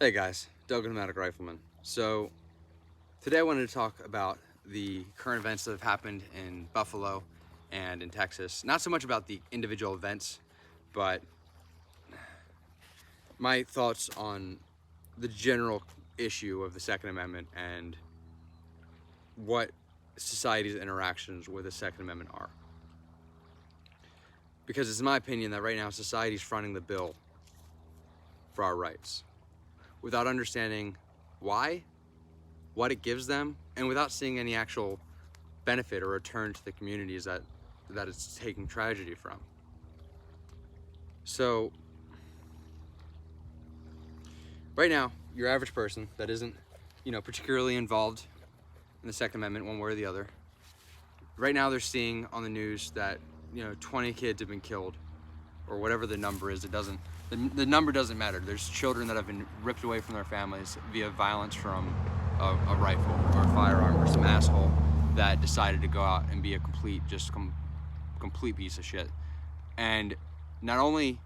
Hey guys, Doug Automatic Rifleman. So today I wanted to talk about the current events that have happened in Buffalo and in Texas. Not so much about the individual events, but my thoughts on the general issue of the Second Amendment and what society's interactions with the Second Amendment are. Because it's my opinion that right now society's fronting the bill for our rights without understanding why, what it gives them, and without seeing any actual benefit or return to the communities that it's taking tragedy from. So right now, your average person that isn't, particularly involved in the Second Amendment one way or the other, right now they're seeing on the news that 20 kids have been killed, or whatever the number is. The number doesn't matter. There's children that have been ripped away from their families via violence from a rifle or a firearm, or some asshole that decided to go out and be a complete piece of shit. And not only,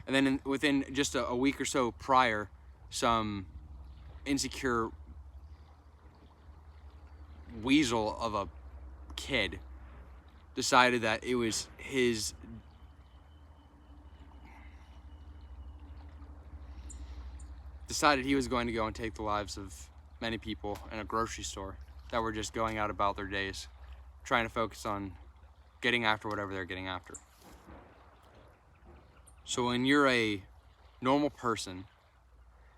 and then within just a week or so prior, some insecure weasel of a kid decided that it was his decided he was going to go and take the lives of many people in a grocery store that were just going out about their days, trying to focus on getting after whatever they're getting after. So when you're a normal person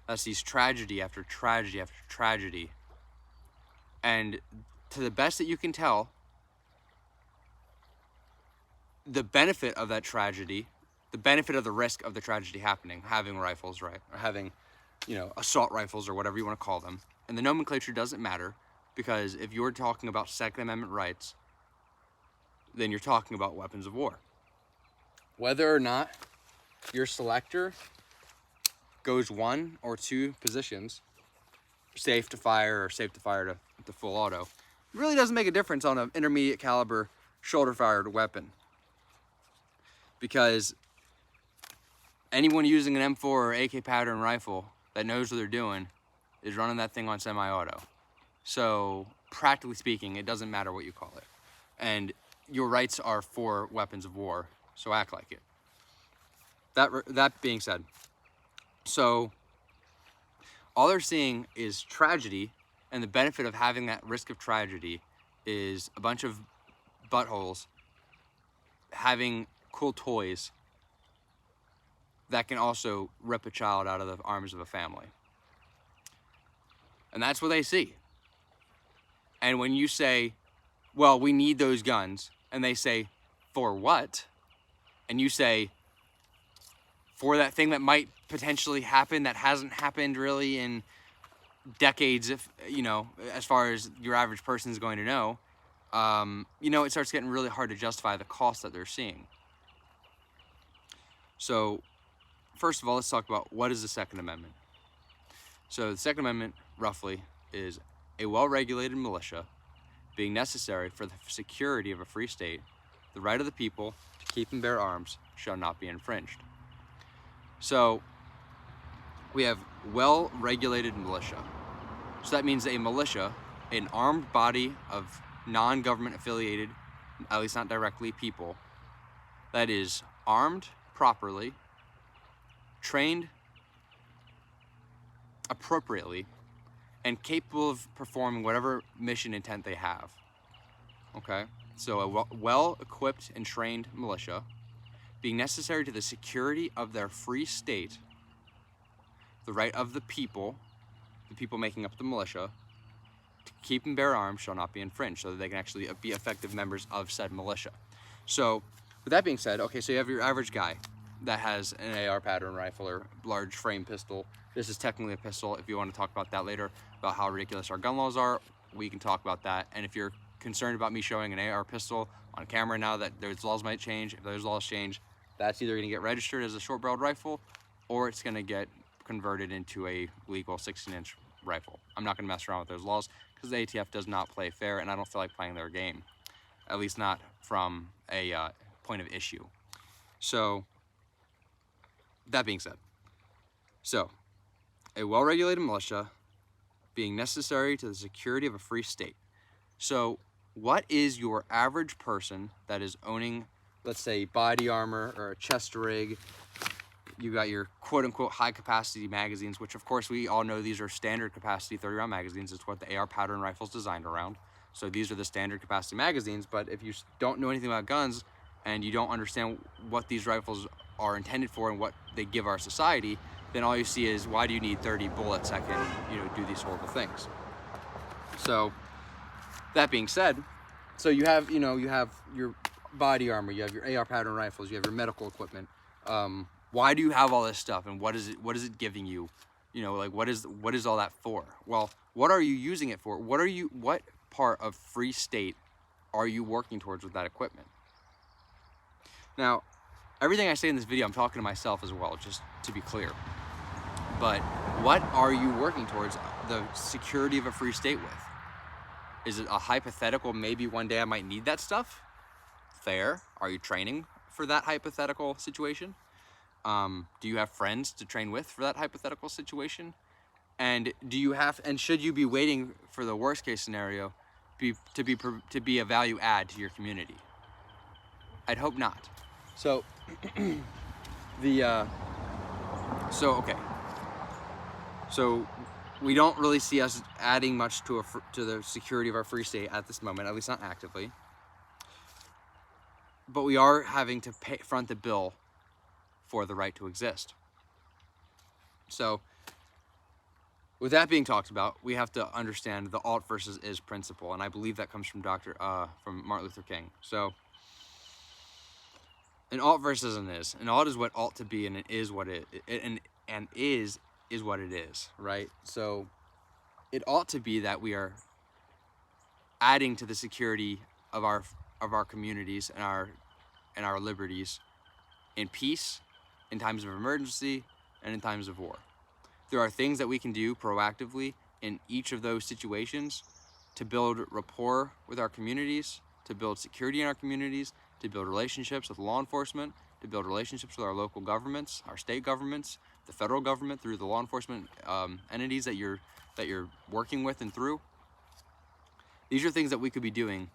that sees tragedy after tragedy after tragedy, and to the best that you can tell, the benefit of that tragedy, the benefit of the risk of the tragedy happening, having rifles, right, or having assault rifles or whatever you want to call them. And the nomenclature doesn't matter, because if you're talking about Second Amendment rights, then you're talking about weapons of war. Whether or not your selector goes one or two positions, safe to fire or safe to fire to full auto, it really doesn't make a difference on an intermediate caliber shoulder fired weapon. Because anyone using an M4 or AK pattern rifle that knows what they're doing is running that thing on semi-auto. So practically speaking, it doesn't matter what you call it. And your rights are for weapons of war, so act like it. That being said, so all they're seeing is tragedy, and the benefit of having that risk of tragedy is a bunch of buttholes having cool toys that can also rip a child out of the arms of a family. And that's what they see. And when you say, well, we need those guns, and they say, for what? And you say, for that thing that might potentially happen that hasn't happened really in decades, if as far as your average person is going to know, it starts getting really hard to justify the cost that they're seeing. So first of all, let's talk about what is the Second Amendment. So the Second Amendment, roughly, is a well-regulated militia being necessary for the security of a free state. The right of the people to keep and bear arms shall not be infringed. So we have well-regulated militia. So that means a militia, an armed body of non-government affiliated, at least not directly, people, that is armed properly, trained appropriately, and capable of performing whatever mission intent they have. Okay? So a well-equipped and trained militia being necessary to the security of their free state, the right of the people making up the militia, to keep and bear arms shall not be infringed, so that they can actually be effective members of said militia. So with that being said, okay, so you have your average guy that has an AR pattern rifle or large frame pistol. This is technically a pistol. If you want to talk about that later, about how ridiculous our gun laws are, we can talk about that. And if you're concerned about me showing an AR pistol on camera now that those laws might change, if those laws change, that's either going to get registered as a short-barreled rifle, or it's going to get converted into a legal 16-inch rifle. I'm not going to mess around with those laws, because the ATF does not play fair, and I don't feel like playing their game, at least not from a point of issue. So that being said, so a well-regulated militia being necessary to the security of a free state. So what is your average person that is owning, let's say, body armor or a chest rig? You got your quote-unquote high-capacity magazines, which of course we all know these are standard capacity 30-round magazines. It's what the AR pattern rifle is designed around. So these are the standard capacity magazines, but if you don't know anything about guns and you don't understand what these rifles are intended for and what they give our society, then all you see is, why do you need 30 bullets that can, do these horrible things? So that being said, so you have your body armor, you have your AR pattern rifles, you have your medical equipment. Why do you have all this stuff, and what is it giving you? What is all that for? Well, what are you using it for? What part of free state are you working towards with that equipment? Now, everything I say in this video, I'm talking to myself as well, just to be clear. But what are you working towards the security of a free state with? Is it a hypothetical, maybe one day I might need that stuff? Fair. Are you training for that hypothetical situation? Do you have friends to train with for that hypothetical situation? And should you be waiting for the worst case scenario to be a value add to your community? I'd hope not. So So we don't really see us adding much to the security of our free state at this moment, at least not actively. But we are having to front the bill for the right to exist. So with that being talked about, we have to understand the alt versus is principle, and I believe that comes from from Martin Luther King. So an alt versus an is. An alt is what ought to be, and it is what and is what it is, right? So it ought to be that we are adding to the security of our communities and our liberties in peace, in times of emergency, and in times of war. There are things that we can do proactively in each of those situations to build rapport with our communities, to build security in our communities, to build relationships with law enforcement, to build relationships with our local governments, our state governments, the federal government through the law enforcement entities that you're working with and through. These are things that we could be doing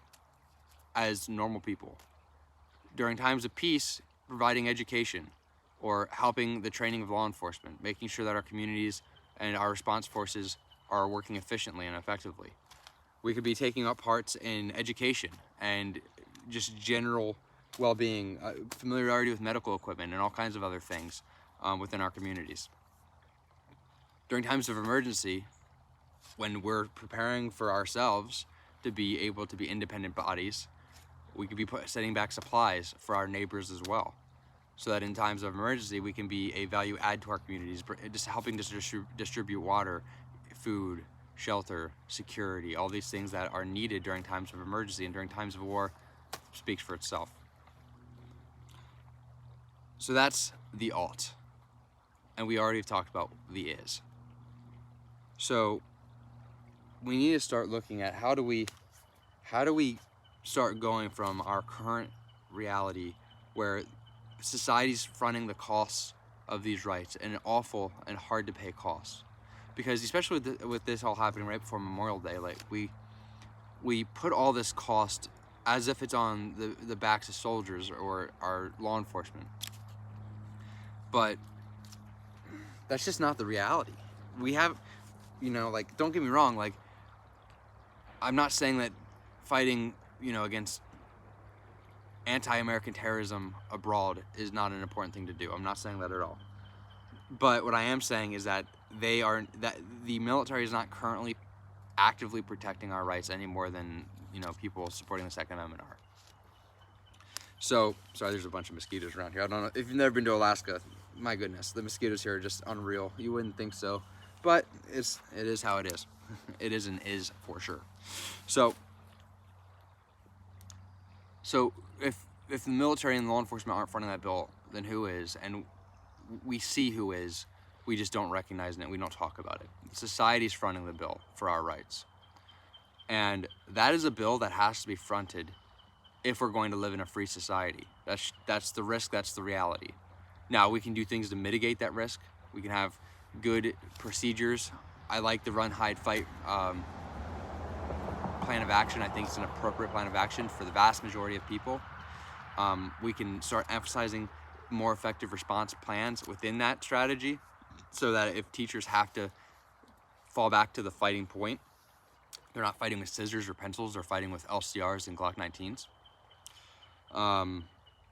as normal people. During times of peace, providing education or helping the training of law enforcement, making sure that our communities and our response forces are working efficiently and effectively. We could be taking up parts in education and just general well-being, familiarity with medical equipment and all kinds of other things within our communities. During times of emergency, when we're preparing for ourselves to be able to be independent bodies, we could be setting back supplies for our neighbors as well, so that in times of emergency we can be a value add to our communities, just helping to distribute water, food, shelter, security, all these things that are needed during times of emergency and during times of war speaks for itself. So that's the alt, and we already have talked about the is. So we need to start looking at how do we start going from our current reality where society's fronting the costs of these rights, and an awful and hard to pay costs. Because especially with this all happening right before Memorial Day, like we put all this cost as if it's on the backs of soldiers or our law enforcement. But that's just not the reality. We have, don't get me wrong, I'm not saying that fighting, against anti-American terrorism abroad is not an important thing to do. I'm not saying that at all. But what I am saying is that the military is not currently actively protecting our rights any more than, people supporting the Second Amendment are. So, sorry, there's a bunch of mosquitoes around here. I don't know, if you've never been to Alaska, my goodness, the mosquitoes here are just unreal. You wouldn't think so, but it is how it is. It is and is for sure. So if the military and law enforcement aren't fronting that bill, then who is? And we see who is, we just don't recognize it, we don't talk about it. Society's fronting the bill for our rights. And that is a bill that has to be fronted if we're going to live in a free society. That's the risk, that's the reality. Now, we can do things to mitigate that risk. We can have good procedures. I like the run, hide, fight plan of action. I think it's an appropriate plan of action for the vast majority of people. We can start emphasizing more effective response plans within that strategy, so that if teachers have to fall back to the fighting point, they're not fighting with scissors or pencils, they're fighting with LCRs and Glock 19s.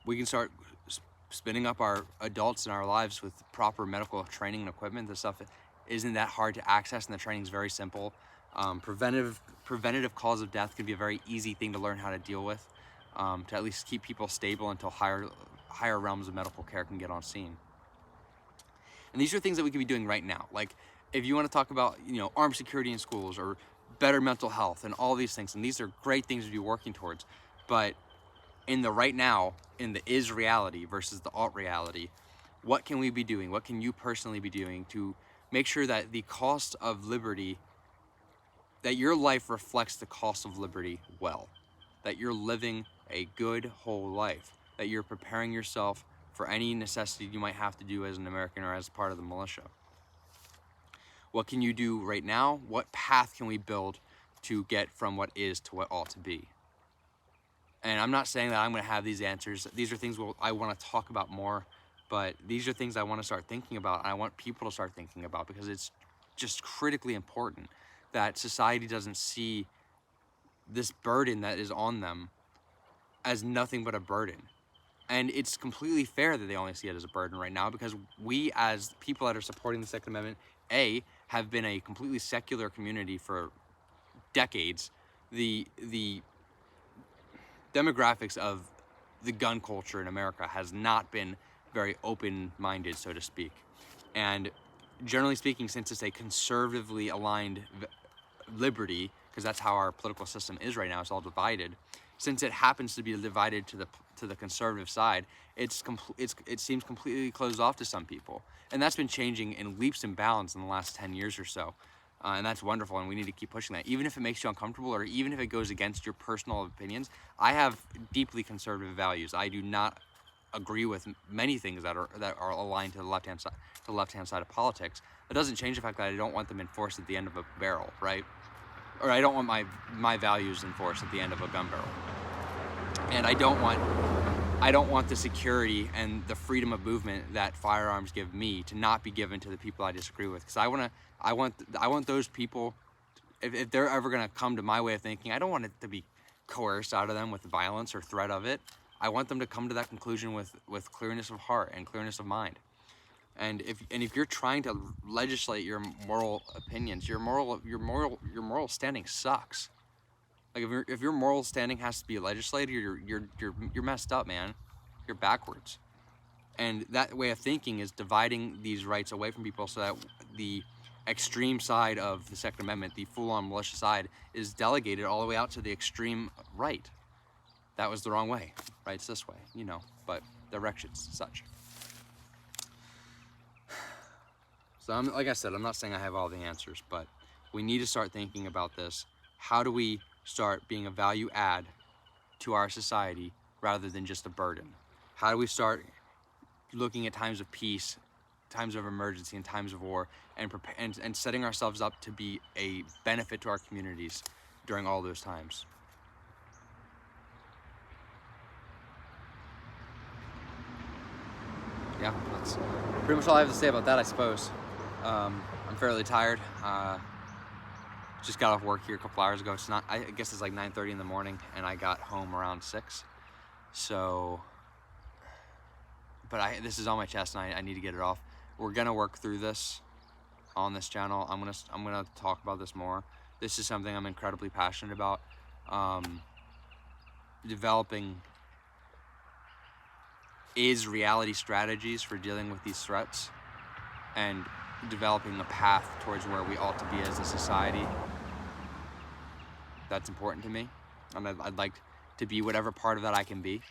We can start spinning up our adults in our lives with proper medical training and equipment. This stuff isn't that hard to access, and the training is very simple. Preventative cause of death can be a very easy thing to learn how to deal with, to at least keep people stable until higher realms of medical care can get on scene. And these are things that we can be doing right now. Like, if you want to talk about, armed security in schools or better mental health and all these things, and these are great things to be working towards, but in the right now, in the is reality versus the alt reality, what can we be doing? What can you personally be doing to make sure that the cost of liberty, that your life reflects the cost of liberty well, that you're living a good whole life, that you're preparing yourself for any necessity you might have to do as an American or as part of the militia? What can you do right now? What path can we build to get from what is to what ought to be? And I'm not saying that I'm going to have these answers. These are things I want to talk about more, but these are things I want to start thinking about, and I want people to start thinking about, because it's just critically important that society doesn't see this burden that is on them as nothing but a burden. And it's completely fair that they only see it as a burden right now, because we, as people that are supporting the Second Amendment, have been a completely secular community for decades. The demographics of the gun culture in America has not been very open-minded, so to speak. And generally speaking, since it's a conservatively aligned liberty, because that's how our political system is right now, it's all divided. Since it happens to be divided to the conservative side, it seems completely closed off to some people. And that's been changing in leaps and bounds in the last 10 years or so. And that's wonderful, and we need to keep pushing that. Even if it makes you uncomfortable, or even if it goes against your personal opinions. I have deeply conservative values. I do not agree with many things that are aligned to the left-hand side of politics. It doesn't change the fact that I don't want them enforced at the end of a barrel, right? Or I don't want my values enforced at the end of a gun barrel. And I don't want the security and the freedom of movement that firearms give me to not be given to the people I disagree with. Because I want those people, if they're ever going to come to my way of thinking, I don't want it to be coerced out of them with violence or threat of it. I want them to come to that conclusion with clearness of heart and clearness of mind. And if you're trying to legislate your moral opinions, your moral standing sucks. Like, if your moral standing has to be legislated, you're messed up, man. You're backwards. And that way of thinking is dividing these rights away from people, so that the extreme side of the Second Amendment, the full-on militia side, is delegated all the way out to the extreme right. That was the wrong way. Right's this way, but directions such. So like I said, I'm not saying I have all the answers, but we need to start thinking about this. How do we start being a value add to our society rather than just a burden? How do we start looking at times of peace, times of emergency, and times of war, and setting ourselves up to be a benefit to our communities during all those times? Yeah, that's pretty much all I have to say about that, I suppose. I'm fairly tired. Just got off work here a couple hours ago. I guess it's like 9:30 in the morning, and I got home around 6. So, but this is on my chest, and I need to get it off. We're gonna work through this on this channel. I'm gonna talk about this more. This is something I'm incredibly passionate about. Developing reality strategies for dealing with these threats, and developing a path towards where we ought to be as a society. That's important to me, and I'd like to be whatever part of that I can be.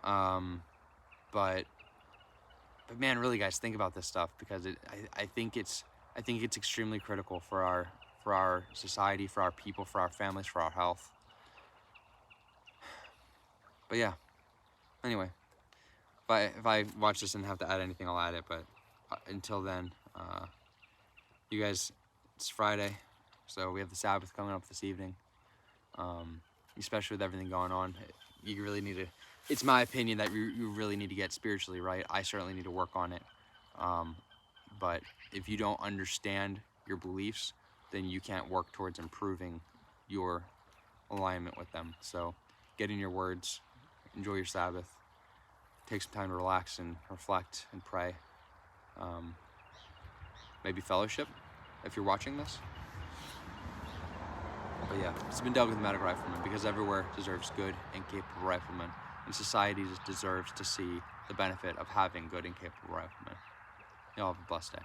But man, really, guys, think about this stuff, because I think it's extremely critical for our society, for our people, for our families, for our health. But yeah, anyway, if I watch this and have to add anything, I'll add it. But until then, you guys, it's Friday, so we have the Sabbath coming up this evening. Especially with everything going on, you really need to. It's my opinion that you really need to get spiritually right. I certainly need to work on it. But if you don't understand your beliefs, then you can't work towards improving your alignment with them. So get in your words, enjoy your Sabbath, take some time to relax and reflect and pray. Maybe fellowship if you're watching this. But yeah, it's been Doug with the Medical Rifleman, because everywhere deserves good and capable riflemen, and society deserves to see the benefit of having good and capable riflemen. Y'all have a blessed day.